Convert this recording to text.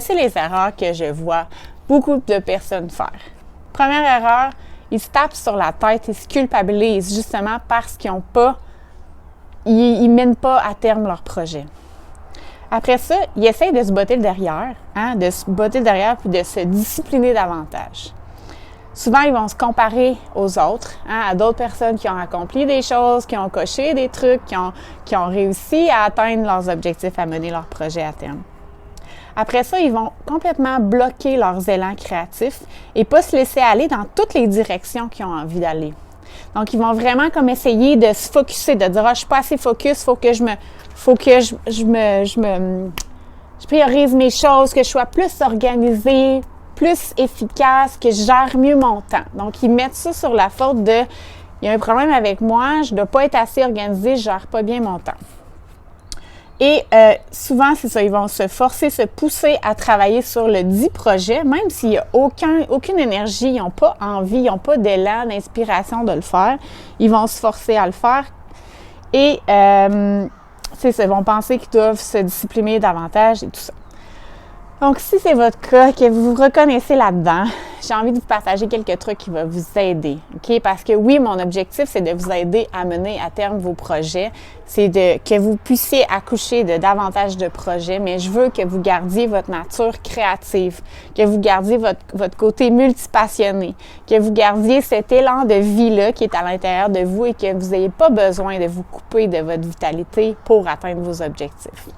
voici les erreurs que je vois beaucoup de personnes faire. Première erreur, ils se tapent sur la tête, ils se culpabilisent justement parce qu'ils mènent pas à terme leur projet. Après ça, ils essayent de se botter le derrière, puis de se discipliner davantage. Souvent, ils vont se comparer aux autres, à d'autres personnes qui ont accompli des choses, qui ont coché des trucs, qui ont réussi à atteindre leurs objectifs, à mener leur projet à terme. Après ça, ils vont complètement bloquer leurs élans créatifs et pas se laisser aller dans toutes les directions qu'ils ont envie d'aller. Donc, ils vont vraiment comme essayer de se focusser, de dire « Ah, je suis pas assez focus, faut que je priorise mes choses, que je sois plus organisée, plus efficace, que je gère mieux mon temps. » Donc, ils mettent ça sur la faute de « Il y a un problème avec moi, je ne dois pas être assez organisée, je ne gère pas bien mon temps. » Et souvent, c'est ça, ils vont se forcer, se pousser à travailler sur le dit projet, même s'il n'y a aucune énergie, ils n'ont pas envie, ils n'ont pas d'élan, d'inspiration de le faire. Ils vont se forcer à le faire et c'est ça, ils vont penser qu'ils doivent se discipliner davantage et tout ça. Donc, si c'est votre cas, que vous vous reconnaissez là-dedans, j'ai envie de vous partager quelques trucs qui vont vous aider, OK? Parce que oui, mon objectif, c'est de vous aider à mener à terme vos projets. C'est que vous puissiez accoucher de davantage de projets, mais je veux que vous gardiez votre nature créative, que vous gardiez votre côté multipassionné, que vous gardiez cet élan de vie-là qui est à l'intérieur de vous et que vous n'ayez pas besoin de vous couper de votre vitalité pour atteindre vos objectifs.